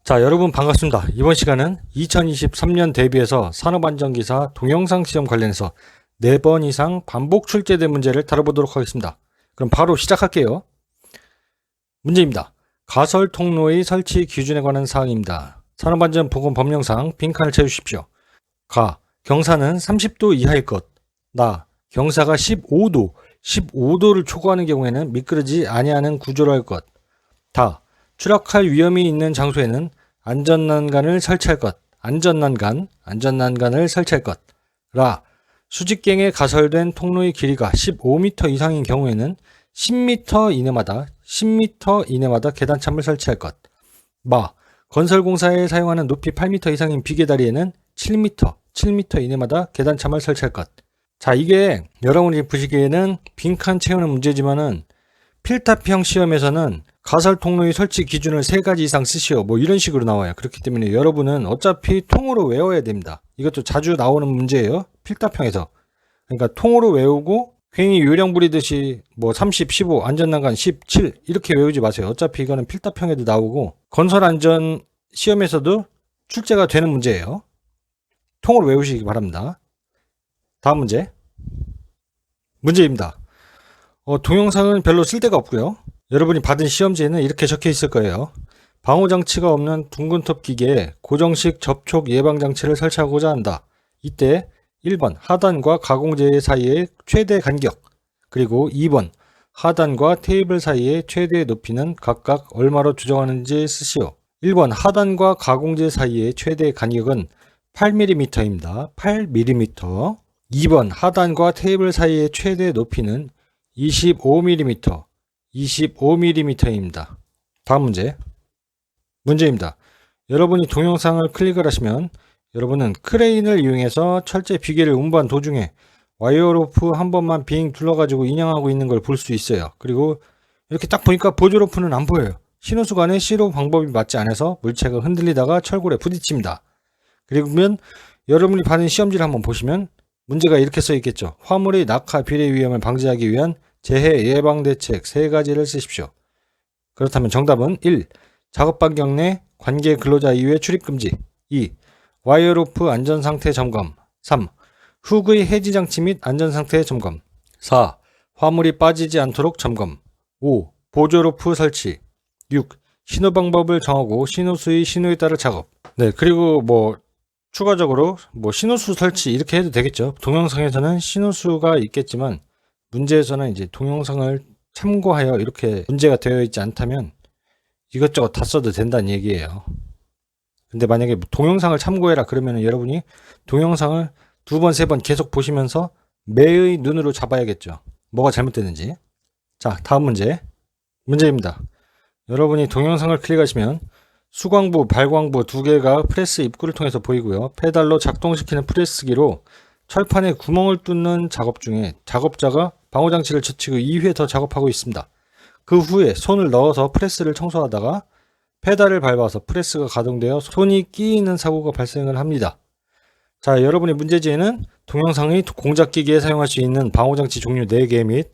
자, 여러분 반갑습니다. 이번 시간은 2023년 대비해서 산업안전기사 동영상 시험 관련해서 4번 이상 반복 출제된 문제를 다뤄보도록 하겠습니다. 그럼 바로 시작할게요. 문제입니다. 가설 통로의 설치 기준에 관한 사항입니다. 산업안전보건법령상 빈칸을 채우십시오. 가. 경사는 30도 이하일 것. 나. 경사가 15도를 초과하는 경우에는 미끄러지지 아니하는 구조로 할 것. 다. 추락할 위험이 있는 장소에는 안전난간을 설치할 것. 안전난간을 설치할 것. 라. 수직경에 가설된 통로의 길이가 15m 이상인 경우에는 10m 이내마다 계단참을 설치할 것. 마. 건설공사에 사용하는 높이 8m 이상인 비계다리에는 7m 이내마다 계단참을 설치할 것. 자, 이게 여러분이 보시기에는 빈칸 채우는 문제지만은 필답형 시험에서는 가설 통로의 설치 기준을 3가지 이상 쓰시오. 뭐 이런 식으로 나와요. 그렇기 때문에 여러분은 어차피 통으로 외워야 됩니다. 이것도 자주 나오는 문제예요. 필답형에서. 그러니까 통으로 외우고 괜히 요령 부리듯이 뭐 30, 15, 안전난간 17 이렇게 외우지 마세요. 어차피 이거는 필답형에도 나오고 건설안전 시험에서도 출제가 되는 문제예요. 통으로 외우시기 바랍니다. 다음 문제입니다. 동영상은 별로 쓸데가 없고요. 여러분이 받은 시험지에는 이렇게 적혀 있을 거예요. 방호장치가 없는 둥근톱 기계에 고정식 접촉 예방장치를 설치하고자 한다. 이때 1번 하단과 가공재 사이의 최대 간격, 그리고 2번 하단과 테이블 사이의 최대 높이는 각각 얼마로 조정하는지 쓰시오. 1번 하단과 가공재 사이의 최대 간격은 8mm입니다. 8mm. 2번 하단과 테이블 사이의 최대 높이는 25mm입니다. 다음 문제입니다. 여러분이 동영상을 클릭을 하시면 여러분은 크레인을 이용해서 철제 비계를 운반 도중에 와이어로프 한 번만 빙 둘러가지고 인양하고 있는 걸 볼 수 있어요. 그리고 이렇게 딱 보니까 보조로프는 안 보여요. 신호수 간의 시로 방법이 맞지 않아서 물체가 흔들리다가 철골에 부딪힙니다. 그러면 여러분이 받은 시험지를 한번 보시면 문제가 이렇게 써 있겠죠. 화물의 낙하 비례 위험을 방지하기 위한 재해 예방 대책 3가지를 쓰십시오. 그렇다면 정답은 1. 작업 반경 내 관계 근로자 이외 출입 금지. 2. 와이어로프 안전상태 점검. 3. 훅의 해지 장치 및 안전상태 점검. 4. 화물이 빠지지 않도록 점검. 5. 보조로프 설치. 6. 신호 방법을 정하고 신호수의 신호에 따라 작업. 네, 그리고 추가적으로 신호수 설치 이렇게 해도 되겠죠. 동영상에서는 신호수가 있겠지만 문제에서는 이제 동영상을 참고하여 이렇게 문제가 되어 있지 않다면 이것저것 다 써도 된다는 얘기예요. 근데 만약에 동영상을 참고해라 그러면 여러분이 동영상을 2번, 3번 계속 보시면서 매의 눈으로 잡아야겠죠. 뭐가 잘못됐는지. 자, 다음 문제입니다. 여러분이 동영상을 클릭하시면 수광부, 발광부 2개가 프레스 입구를 통해서 보이고요. 페달로 작동시키는 프레스기로 철판에 구멍을 뚫는 작업 중에 작업자가 방호장치를 젖히고 2회 더 작업하고 있습니다. 그 후에 손을 넣어서 프레스를 청소하다가 페달을 밟아서 프레스가 가동되어 손이 끼이는 사고가 발생을 합니다. 자, 여러분의 문제지에는 동영상의 공작기기에 사용할 수 있는 방호장치 종류 4개 및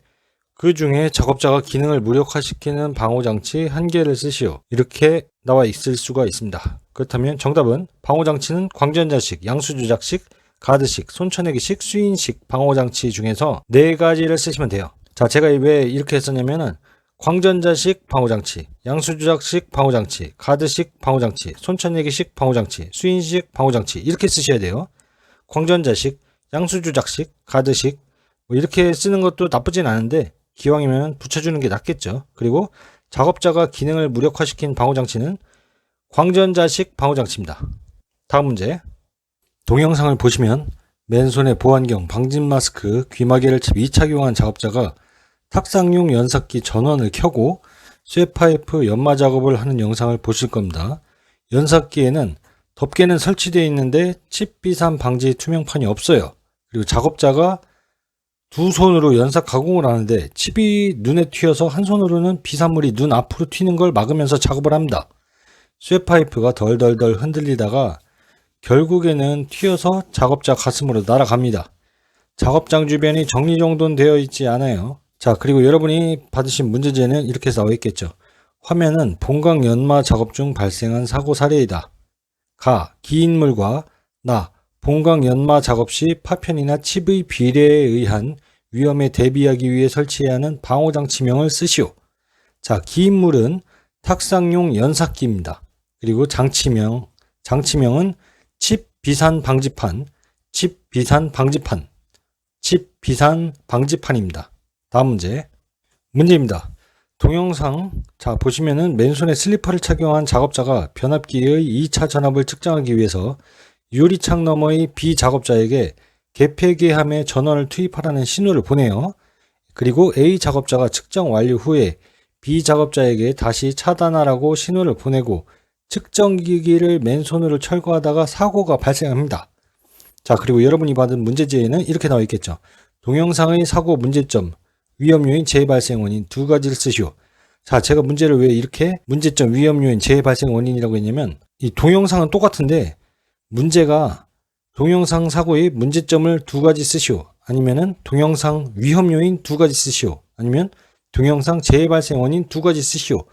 그 중에 작업자가 기능을 무력화시키는 방호장치 1개를 쓰시오. 이렇게 나와 있을 수가 있습니다. 그렇다면 정답은 방호장치는 광전자식, 양수조작식, 가드식, 손쳐내기식, 수인식 방호장치 중에서 4가지를 쓰시면 돼요. 자, 제가 왜 이렇게 했었냐면은 광전자식 방호장치, 양수조작식 방호장치, 가드식 방호장치, 손쳐내기식 방호장치, 수인식 방호장치 이렇게 쓰셔야 돼요. 광전자식, 양수조작식, 가드식 이렇게 쓰는 것도 나쁘진 않은데 기왕이면 붙여주는 게 낫겠죠. 그리고 작업자가 기능을 무력화시킨 방호장치는 광전자식 방호장치입니다. 다음 동영상을 보시면 맨손에 보안경, 방진 마스크, 귀마개를 미착용한 작업자가 탁상용 연삭기 전원을 켜고 쇠파이프 연마 작업을 하는 영상을 보실 겁니다. 연삭기에는 덮개는 설치되어 있는데 칩 비산 방지 투명판이 없어요. 그리고 작업자가 2손으로 연삭 가공을 하는데 칩이 눈에 튀어서 한 손으로는 비산물이 눈 앞으로 튀는 걸 막으면서 작업을 합니다. 쇠파이프가 덜덜덜 흔들리다가 결국에는 튀어서 작업자 가슴으로 날아갑니다. 작업장 주변이 정리정돈되어 있지 않아요. 자, 그리고 여러분이 받으신 문제지에는 이렇게 나와 있겠죠. 화면은 본강 연마 작업 중 발생한 사고 사례이다. 가. 기인물과 나. 본강 연마 작업 시 파편이나 칩의 비례에 의한 위험에 대비하기 위해 설치해야 하는 방호장치명을 쓰시오. 자, 기인물은 탁상용 연삭기입니다. 그리고 장치명은 칩 비산 방지판, 칩 비산 방지판입니다. 다음 문제입니다. 동영상 보시면은 맨손에 슬리퍼를 착용한 작업자가 변압기의 2차 전압을 측정하기 위해서 유리창 너머의 B 작업자에게 개폐기함에 전원을 투입하라는 신호를 보내요. 그리고 A 작업자가 측정 완료 후에 B 작업자에게 다시 차단하라고 신호를 보내고 측정기기를 맨손으로 철거하다가 사고가 발생합니다. 자, 그리고 여러분이 받은 문제지에는 이렇게 나와 있겠죠. 동영상의 사고 문제점, 위험 요인, 재발생 원인 두 가지를 쓰시오. 자, 제가 문제를 왜 이렇게 문제점, 위험 요인, 재발생 원인이라고 했냐면 이 동영상은 똑같은데 문제가 동영상 사고의 문제점을 두 가지 쓰시오. 아니면은 동영상 위험 요인 두 가지 쓰시오. 아니면 동영상 재발생 원인 두 가지 쓰시오.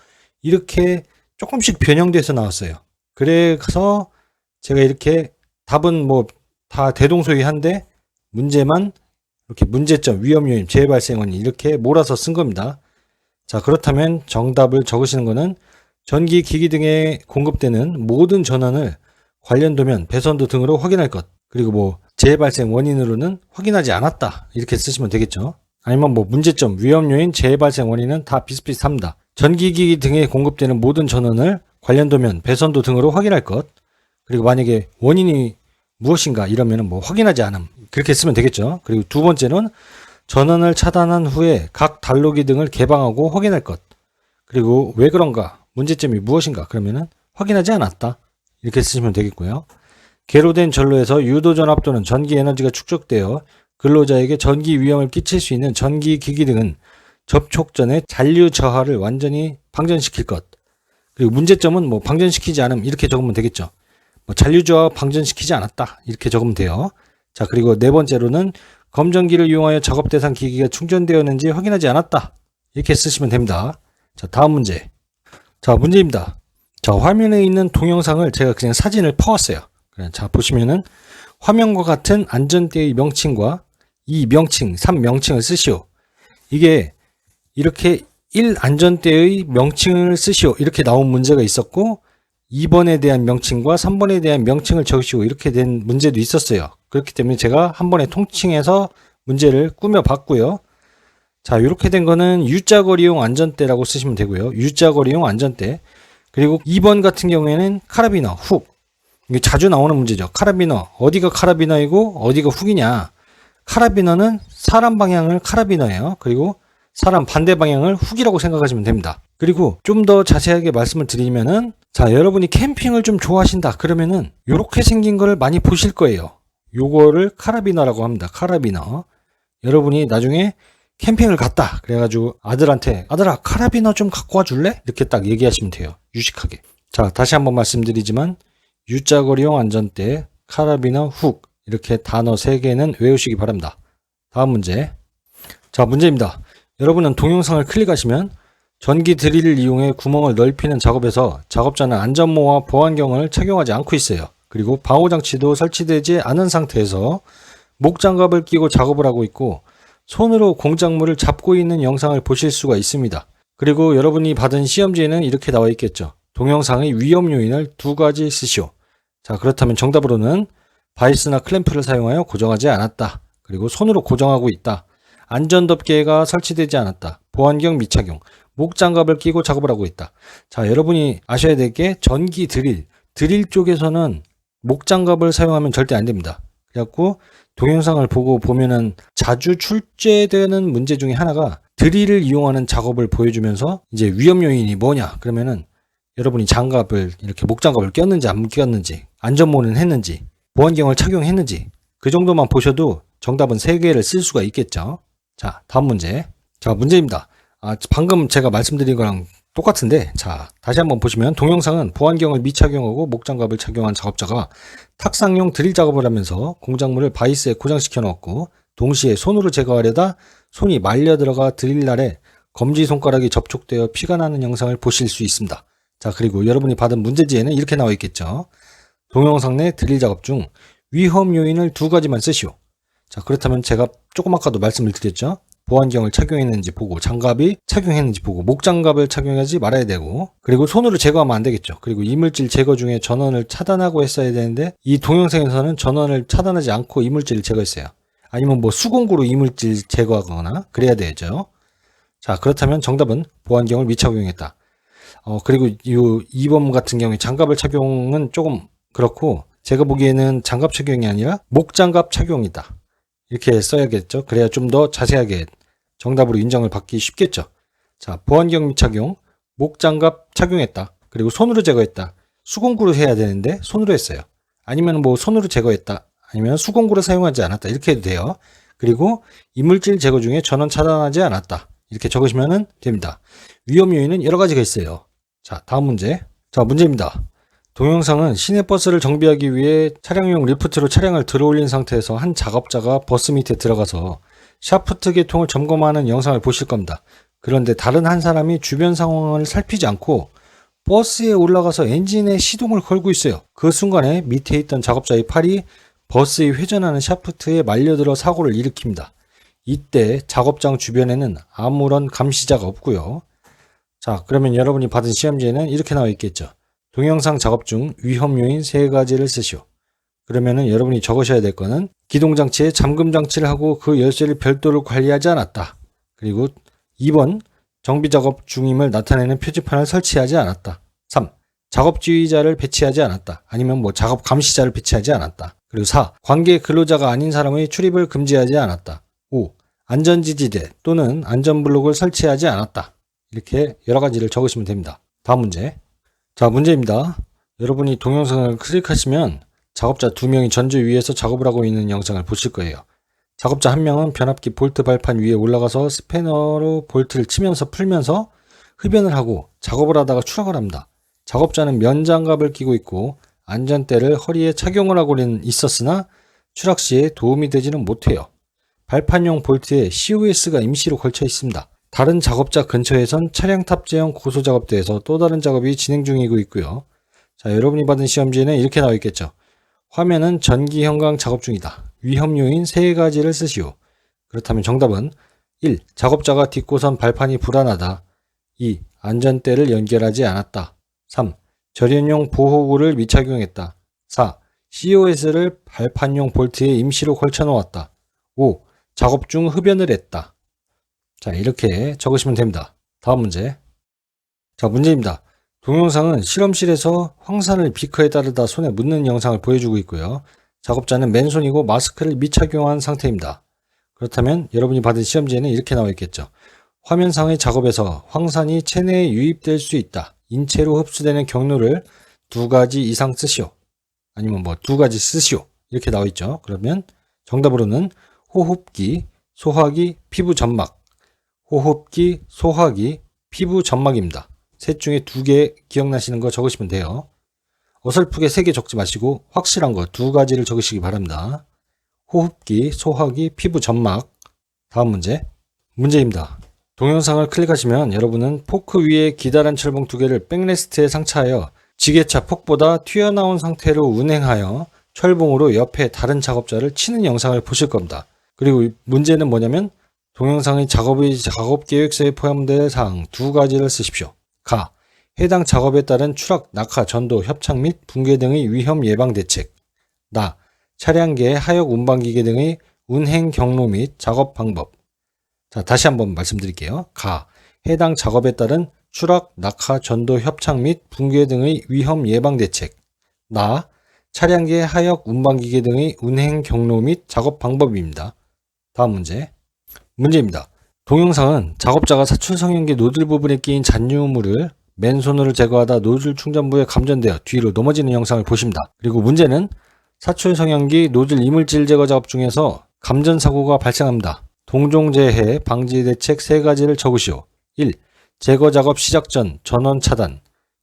이렇게 조금씩 변형돼서 나왔어요. 그래서 제가 이렇게 답은 뭐 다 대동소이한데 문제만 이렇게 문제점, 위험 요인, 재발생 원인 이렇게 몰아서 쓴 겁니다. 자, 그렇다면 정답을 적으시는 거는 전기 기기 등에 공급되는 모든 전원을 관련도면, 배선도 등으로 확인할 것. 그리고 뭐 재발생 원인으로는 확인하지 않았다. 이렇게 쓰시면 되겠죠. 아니면 뭐 문제점, 위험 요인, 재발생 원인은 다 비슷비슷합니다. 전기기기 등에 공급되는 모든 전원을 관련도면, 배선도 등으로 확인할 것. 그리고 만약에 원인이 무엇인가 이러면 뭐 확인하지 않음. 그렇게 쓰면 되겠죠. 그리고 두 번째는 전원을 차단한 후에 각 단로기 등을 개방하고 확인할 것. 그리고 왜 그런가, 문제점이 무엇인가 그러면은 확인하지 않았다. 이렇게 쓰시면 되겠고요. 개로된 전로에서 유도전압 또는 전기 에너지가 축적되어 근로자에게 전기 위험을 끼칠 수 있는 전기기기 등은 접촉 전에 잔류 저하를 완전히 방전시킬 것. 그리고 문제점은 뭐 방전시키지 않음 이렇게 적으면 되겠죠. 뭐 잔류 저하 방전시키지 않았다 이렇게 적으면 돼요. 자, 그리고 네 번째로는 검전기를 이용하여 작업 대상 기기가 충전되었는지 확인하지 않았다 이렇게 쓰시면 됩니다. 자, 다음 문제. 자, 문제입니다. 자, 화면에 있는 동영상을 제가 그냥 사진을 퍼왔어요. 자, 보시면은 화면과 같은 안전대의 명칭과 이 명칭, 3명칭을 쓰시오. 이게 이렇게 1 안전대의 명칭을 쓰시오. 이렇게 나온 문제가 있었고 2번에 대한 명칭과 3번에 대한 명칭을 적으시오. 이렇게 된 문제도 있었어요. 그렇기 때문에 제가 한 번에 통칭해서 문제를 꾸며봤고요. 자, 이렇게 된 거는 U자거리용 안전대라고 쓰시면 되고요. U자거리용 안전대. 그리고 2번 같은 경우에는 카라비너, 훅. 이게 자주 나오는 문제죠. 카라비너. 어디가 카라비너이고 어디가 훅이냐. 카라비너는 사람 방향을 카라비너예요. 그리고 사람 반대 방향을 훅이라고 생각하시면 됩니다. 그리고 좀 더 자세하게 말씀을 드리면은, 자, 여러분이 캠핑을 좀 좋아하신다 그러면은 요렇게 생긴 거를 많이 보실 거예요. 요거를 카라비너라고 합니다. 카라비너. 여러분이 나중에 캠핑을 갔다 그래가지고 아들한테, 아들아 카라비너 좀 갖고 와 줄래? 이렇게 딱 얘기하시면 돼요. 유식하게. 자, 다시 한번 말씀드리지만 U자거리용 안전대, 카라비너, 훅 이렇게 단어 3개는 외우시기 바랍니다. 다음 문제. 자, 문제입니다. 여러분은 동영상을 클릭하시면 전기 드릴을 이용해 구멍을 넓히는 작업에서 작업자는 안전모와 보안경을 착용하지 않고 있어요. 그리고 방호장치도 설치되지 않은 상태에서 목장갑을 끼고 작업을 하고 있고 손으로 공작물을 잡고 있는 영상을 보실 수가 있습니다. 그리고 여러분이 받은 시험지에는 이렇게 나와 있겠죠. 동영상의 위험 요인을 2가지 쓰시오. 자, 그렇다면 정답으로는 바이스나 클램프를 사용하여 고정하지 않았다. 그리고 손으로 고정하고 있다. 안전덮개가 설치되지 않았다. 보안경 미착용. 목장갑을 끼고 작업을 하고 있다. 자, 여러분이 아셔야 될 게 전기 드릴 쪽에서는 목장갑을 사용하면 절대 안 됩니다. 그래갖고 동영상을 보면은 자주 출제되는 문제 중에 하나가 드릴을 이용하는 작업을 보여주면서 이제 위험 요인이 뭐냐 그러면은 여러분이 장갑을 이렇게 목장갑을 꼈는지 안 꼈는지, 안전모는 했는지, 보안경을 착용했는지 그 정도만 보셔도 정답은 3개를 쓸 수가 있겠죠. 자, 다음 문제. 자, 문제입니다. 방금 제가 말씀드린 거랑 똑같은데, 자, 다시 한번 보시면 동영상은 보안경을 미착용하고 목장갑을 착용한 작업자가 탁상용 드릴 작업을 하면서 공작물을 바이스에 고정시켜 놓았고 동시에 손으로 제거하려다 손이 말려 들어가 드릴날에 검지손가락이 접촉되어 피가 나는 영상을 보실 수 있습니다. 자, 그리고 여러분이 받은 문제지에는 이렇게 나와 있겠죠. 동영상 내 드릴 작업 중 위험 요인을 2가지만 쓰시오. 자, 그렇다면 제가 조금 아까도 말씀을 드렸죠. 보안경을 착용했는지 보고, 장갑이 착용했는지 보고, 목장갑을 착용하지 말아야 되고, 그리고 손으로 제거하면 안 되겠죠. 그리고 이물질 제거 중에 전원을 차단하고 했어야 되는데, 이 동영상에서는 전원을 차단하지 않고 이물질을 제거했어요. 아니면 뭐 수공구로 이물질 제거하거나 그래야 되죠. 자, 그렇다면 정답은 보안경을 미착용했다. 그리고 이 2번 같은 경우에 장갑을 착용은 조금 그렇고, 제가 보기에는 장갑 착용이 아니라 목장갑 착용이다. 이렇게 써야겠죠. 그래야 좀 더 자세하게 정답으로 인정을 받기 쉽겠죠. 자, 보안경 미착용, 목장갑 착용했다. 그리고 손으로 제거했다. 수공구로 해야 되는데 손으로 했어요. 아니면 뭐 손으로 제거했다. 아니면 수공구를 사용하지 않았다. 이렇게 해도 돼요. 그리고 이물질 제거 중에 전원 차단하지 않았다. 이렇게 적으시면 됩니다. 위험 요인은 여러 가지가 있어요. 자, 다음 문제. 자, 문제입니다. 동영상은 시내버스를 정비하기 위해 차량용 리프트로 차량을 들어올린 상태에서 한 작업자가 버스 밑에 들어가서 샤프트 계통을 점검하는 영상을 보실 겁니다. 그런데 다른 한 사람이 주변 상황을 살피지 않고 버스에 올라가서 엔진에 시동을 걸고 있어요. 그 순간에 밑에 있던 작업자의 팔이 버스의 회전하는 샤프트에 말려들어 사고를 일으킵니다. 이때 작업장 주변에는 아무런 감시자가 없고요. 자, 그러면 여러분이 받은 시험지에는 이렇게 나와 있겠죠. 동영상 작업 중 위험 요인 3가지를 쓰시오. 그러면은 여러분이 적으셔야 될 거는 기동장치에 잠금 장치를 하고 그 열쇠를 별도로 관리하지 않았다. 그리고 2번 정비 작업 중임을 나타내는 표지판을 설치하지 않았다. 3. 작업 지휘자를 배치하지 않았다. 아니면 뭐 작업 감시자를 배치하지 않았다. 그리고 4. 관계 근로자가 아닌 사람의 출입을 금지하지 않았다. 5. 안전지지대 또는 안전블록을 설치하지 않았다. 이렇게 여러 가지를 적으시면 됩니다. 다음 문제. 자, 문제입니다. 여러분이 동영상을 클릭하시면 작업자 2명이 전조 위에서 작업을 하고 있는 영상을 보실 거예요. 작업자 1명은 변압기 볼트 발판 위에 올라가서 스패너로 볼트를 치면서 풀면서 흡연을 하고 작업을 하다가 추락을 합니다. 작업자는 면장갑을 끼고 있고 안전대를 허리에 착용을 하고는 있었으나 추락 시에 도움이 되지는 못해요. 발판용 볼트에 COS가 임시로 걸쳐 있습니다. 다른 작업자 근처에선 차량 탑재형 고소작업대에서 또 다른 작업이 진행 중이고 있고요. 자, 여러분이 받은 시험지에는 이렇게 나와 있겠죠. 화면은 전기 현강 작업 중이다. 위험 요인 3가지를 쓰시오. 그렇다면 정답은 1. 작업자가 딛고선 발판이 불안하다. 2. 안전대를 연결하지 않았다. 3. 절연용 보호구를 미착용했다. 4. COS를 발판용 볼트에 임시로 걸쳐 놓았다. 5. 작업 중 흡연을 했다. 자, 이렇게 적으시면 됩니다. 다음 문제. 자, 문제입니다. 동영상은 실험실에서 황산을 비커에 따르다 손에 묻는 영상을 보여주고 있고요. 작업자는 맨손이고 마스크를 미착용한 상태입니다. 그렇다면 여러분이 받은 시험지에는 이렇게 나와 있겠죠. 화면상의 작업에서 황산이 체내에 유입될 수 있다. 인체로 흡수되는 경로를 2가지 이상 쓰시오. 아니면 뭐 2가지 쓰시오. 이렇게 나와 있죠. 그러면 정답으로는 호흡기, 소화기, 피부 점막, 호흡기, 소화기, 피부 점막입니다. 셋 중에 2개 기억나시는 거 적으시면 돼요. 어설프게 3개 적지 마시고 확실한 거 2가지를 적으시기 바랍니다. 호흡기, 소화기, 피부 점막. 다음 문제. 문제입니다. 동영상을 클릭하시면 여러분은 포크 위에 기다란 철봉 2개를 백레스트에 상차하여 지게차 폭보다 튀어나온 상태로 운행하여 철봉으로 옆에 다른 작업자를 치는 영상을 보실 겁니다. 그리고 문제는 뭐냐면 동영상의 작업 계획서에 포함될 사항 2가지를 쓰십시오. 가. 해당 작업에 따른 추락, 낙하, 전도, 협착 및 붕괴 등의 위험 예방 대책. 나. 차량계, 하역 운반기계 등의 운행 경로 및 작업 방법. 자, 다시 한번 말씀드릴게요. 가. 해당 작업에 따른 추락, 낙하, 전도, 협착 및 붕괴 등의 위험 예방 대책. 나. 차량계, 하역 운반기계 등의 운행 경로 및 작업 방법입니다. 다음 문제. 문제입니다. 동영상은 작업자가 사출 성형기 노즐 부분에 끼인 잔유물을 맨손으로 제거하다 노즐 충전부에 감전되어 뒤로 넘어지는 영상을 보십니다. 그리고 문제는 사출 성형기 노즐 이물질 제거 작업 중에서 감전 사고가 발생합니다. 동종재해 방지 대책 3가지를 적으시오. 1. 제거 작업 시작 전 전원 차단.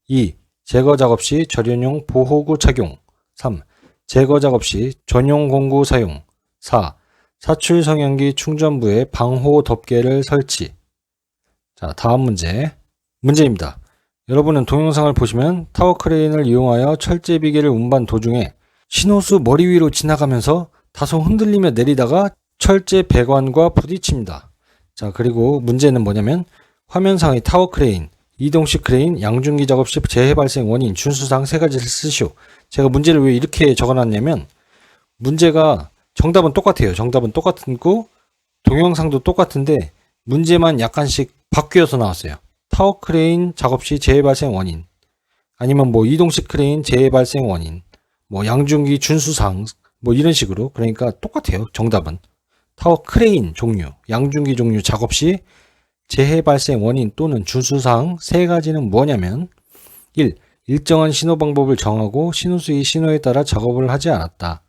2. 제거 작업 시 절연용 보호구 착용. 3. 제거 작업 시 전용 공구 사용. 4. 사출 성형기 충전부에 방호 덮개를 설치. 자, 다음 문제입니다. 여러분은 동영상을 보시면 타워 크레인을 이용하여 철제 비계를 운반 도중에 신호수 머리 위로 지나가면서 다소 흔들리며 내리다가 철제 배관과 부딪힙니다. 자, 그리고 문제는 뭐냐면 화면상의 타워 크레인, 이동식 크레인, 양중기 작업 시 재해 발생 원인, 준수사항 세 가지를 쓰시오. 제가 문제를 왜 이렇게 적어놨냐면 문제가 정답은 똑같아요. 정답은 똑같고 동영상도 똑같은데 문제만 약간씩 바뀌어서 나왔어요. 타워 크레인 작업 시 재해 발생 원인, 아니면 뭐 이동식 크레인 재해 발생 원인, 뭐 양중기 준수사항, 뭐 이런 식으로. 그러니까 똑같아요. 정답은 타워 크레인 종류, 양중기 종류 작업 시 재해 발생 원인 또는 준수사항 세 가지는 뭐냐면 1. 일정한 신호 방법을 정하고 신호수의 신호에 따라 작업을 하지 않았다.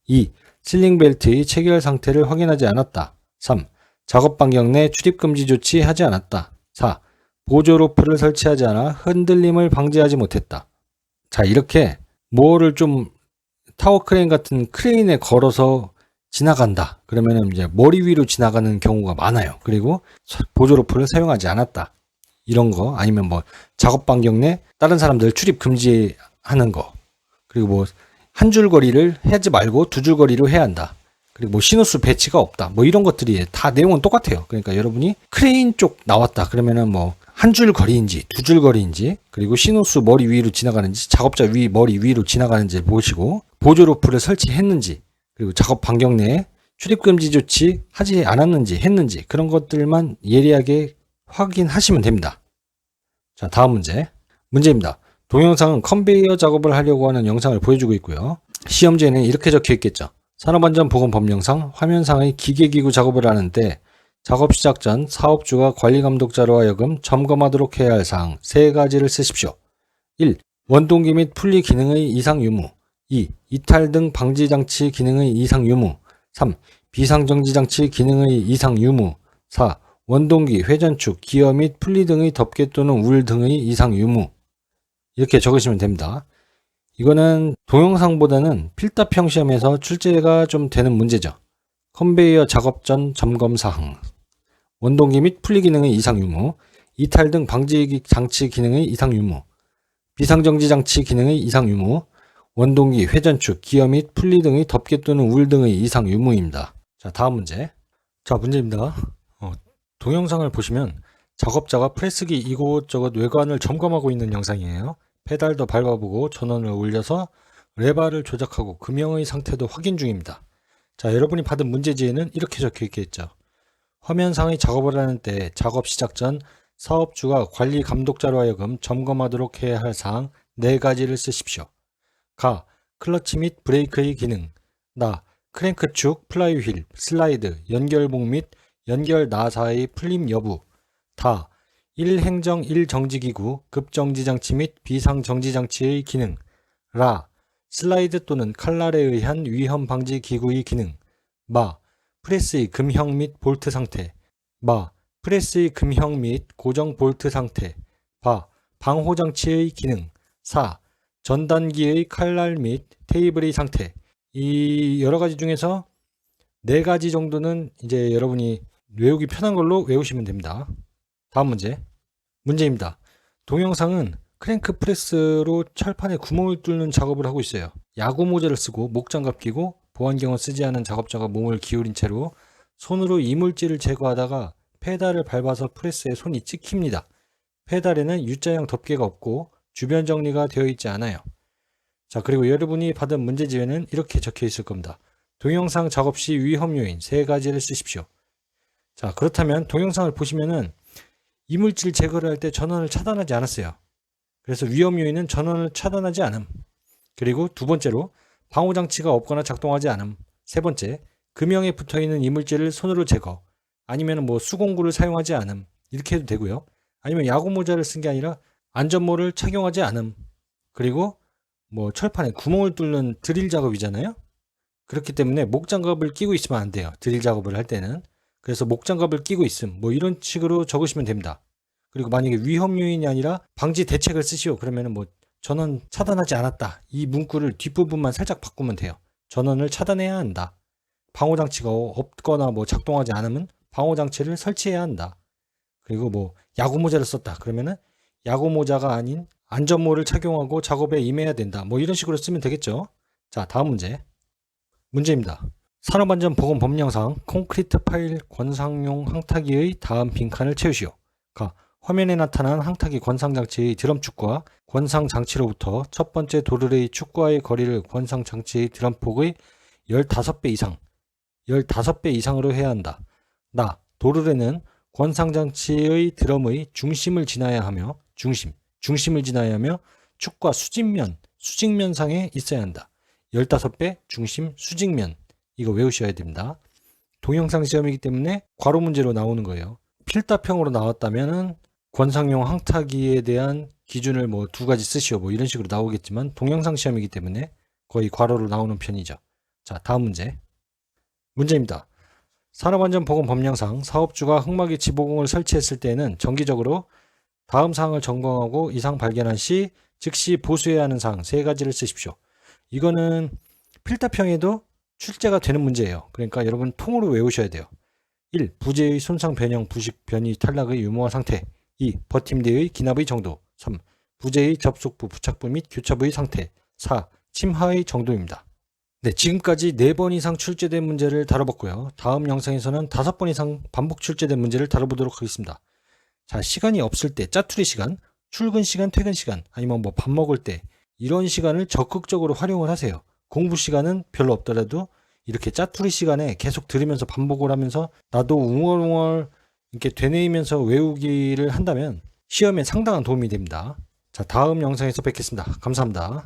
2. 실링벨트의 체결 상태를 확인하지 않았다. 3. 작업 반경 내 출입 금지 조치 하지 않았다. 4. 보조 로프를 설치하지 않아 흔들림을 방지하지 못했다. 자, 이렇게 뭐를 좀 타워 크레인 같은 크레인에 걸어서 지나간다. 그러면은 이제 머리 위로 지나가는 경우가 많아요. 그리고 보조 로프를 사용하지 않았다. 이런 거, 아니면 뭐 작업 반경 내 다른 사람들 출입 금지하는 거. 그리고 뭐 한 줄 거리를 하지 말고 두 줄 거리로 해야 한다. 그리고 뭐 신호수 배치가 없다. 뭐 이런 것들이 다 내용은 똑같아요. 그러니까 여러분이 크레인 쪽 나왔다. 그러면은 뭐 한 줄 거리인지 두 줄 거리인지, 그리고 신호수 머리 위로 지나가는지 작업자 머리 위로 지나가는지 보시고, 보조 로프를 설치했는지, 그리고 작업 반경 내에 출입 금지 조치 하지 않았는지 했는지 그런 것들만 예리하게 확인하시면 됩니다. 자, 다음 문제입니다. 동영상은 컨베이어 작업을 하려고 하는 영상을 보여주고 있고요. 시험지에는 이렇게 적혀 있겠죠. 산업안전보건법령상 화면상의 기계기구 작업을 하는데 작업 시작 전 사업주가 관리감독자로 하여금 점검하도록 해야 할 사항 세 가지를 쓰십시오. 1. 원동기 및 풀리 기능의 이상 유무. 2. 이탈 등 방지장치 기능의 이상 유무. 3. 비상정지장치 기능의 이상 유무. 4. 원동기, 회전축, 기어 및 풀리 등의 덮개 또는 울 등의 이상 유무. 이렇게 적으시면 됩니다. 이거는 동영상보다는 필답형 시험에서 출제가 좀 되는 문제죠. 컨베이어 작업 전 점검 사항, 원동기 및 풀리 기능의 이상 유무, 이탈 등 방지 장치 기능의 이상 유무, 비상정지 장치 기능의 이상 유무, 원동기, 회전축, 기어 및 풀리 등의 덮개 또는 울 등의 이상 유무입니다. 자, 다음 문제입니다. 동영상을 보시면 작업자가 프레스기 이곳저곳 외관을 점검하고 있는 영상이에요. 페달도 밟아보고 전원을 올려서 레바를 조작하고 금형의 상태도 확인 중입니다. 자, 여러분이 받은 문제지에는 이렇게 적혀 있겠죠. 화면상의 작업을 하는 때 작업 시작 전 사업주가 관리 감독자로 하여금 점검하도록 해야 할 사항 4가지를 쓰십시오. 가. 클러치 및 브레이크의 기능. 나. 크랭크축, 플라이휠, 슬라이드, 연결봉 및 연결 나사의 풀림 여부. 다. 1행정 1정지기구, 급정지장치 및 비상정지장치의 기능. 라. 슬라이드 또는 칼날에 의한 위험 방지 기구의 기능. 마. 프레스의 금형 및 볼트 상태. 마. 프레스의 금형 및 고정 볼트 상태. 바. 방호장치의 기능. 사. 전단기의 칼날 및 테이블의 상태. 이 여러 가지 중에서 4가지 정도는 이제 여러분이 외우기 편한 걸로 외우시면 됩니다. 다음 문제입니다. 동영상은 크랭크 프레스로 철판에 구멍을 뚫는 작업을 하고 있어요. 야구 모자를 쓰고 목장갑 끼고 보안경을 쓰지 않은 작업자가 몸을 기울인 채로 손으로 이물질을 제거하다가 페달을 밟아서 프레스에 손이 찍힙니다. 페달에는 U자형 덮개가 없고 주변 정리가 되어 있지 않아요. 자, 그리고 여러분이 받은 문제지에는 이렇게 적혀 있을 겁니다. 동영상 작업 시 위험 요인 3가지를 쓰십시오. 자, 그렇다면 동영상을 보시면은 이물질 제거를 할 때 전원을 차단하지 않았어요. 그래서 위험 요인은 전원을 차단하지 않음. 그리고 두 번째로 방호장치가 없거나 작동하지 않음. 세 번째, 금형에 붙어있는 이물질을 손으로 제거. 아니면 뭐 수공구를 사용하지 않음. 이렇게 해도 되고요. 아니면 야구 모자를 쓴 게 아니라 안전모를 착용하지 않음. 그리고 뭐 철판에 구멍을 뚫는 드릴 작업이잖아요. 그렇기 때문에 목장갑을 끼고 있으면 안 돼요. 드릴 작업을 할 때는. 그래서 목장갑을 끼고 있음, 뭐 이런 식으로 적으시면 됩니다. 그리고 만약에 위험 요인이 아니라 방지 대책을 쓰시오. 그러면은 뭐 전원 차단하지 않았다. 이 문구를 뒷부분만 살짝 바꾸면 돼요. 전원을 차단해야 한다. 방호장치가 없거나 뭐 작동하지 않으면 방호장치를 설치해야 한다. 그리고 뭐 야구 모자를 썼다 그러면은 야구 모자가 아닌 안전모를 착용하고 작업에 임해야 된다. 뭐 이런 식으로 쓰면 되겠죠. 자, 다음 문제입니다. 산업안전보건법령상 콘크리트 파일 권상용 항타기의 다음 빈칸을 채우시오. 가 화면에 나타난 항타기 권상장치의 드럼축과 권상장치로부터 첫 번째 도르래의 축과의 거리를 권상장치의 드럼폭의 15배 이상으로 해야 한다. 도르래는 권상장치의 드럼의 중심을 지나야 하며 중심을 지나야 하며 축과 수직면상에 있어야 한다. 15배 중심 수직면, 이거 외우셔야 됩니다. 동영상 시험이기 때문에 괄호 문제로 나오는 거예요. 필답형으로 나왔다면은 권상용 항타기에 대한 기준을 뭐 2가지 쓰시오 뭐 이런 식으로 나오겠지만 동영상 시험이기 때문에 거의 괄호로 나오는 편이죠. 자, 다음 문제입니다. 산업안전보건법령상 사업주가 흙막이 지보공을 설치했을 때에는 정기적으로 다음 사항을 점검하고 이상 발견한 시 즉시 보수해야 하는 사항 3가지를 쓰십시오. 이거는 필답형에도 출제가 되는 문제예요. 그러니까 여러분 통으로 외우셔야 돼요. 1. 부재의 손상 변형, 부식, 변이, 탈락의 유무와 상태. 2. 버팀대의 기납의 정도. 3. 부재의 접속부, 부착부 및 교차부의 상태. 4. 침하의 정도입니다. 네, 지금까지 4번 이상 출제된 문제를 다뤄봤고요. 다음 영상에서는 5번 이상 반복 출제된 문제를 다뤄보도록 하겠습니다. 자, 시간이 없을 때 짜투리 시간, 출근 시간, 퇴근 시간, 아니면 뭐 밥 먹을 때 이런 시간을 적극적으로 활용을 하세요. 공부 시간은 별로 없더라도 이렇게 짜투리 시간에 계속 들으면서 반복을 하면서 나도 웅얼웅얼 이렇게 되뇌이면서 외우기를 한다면 시험에 상당한 도움이 됩니다. 자, 다음 영상에서 뵙겠습니다. 감사합니다.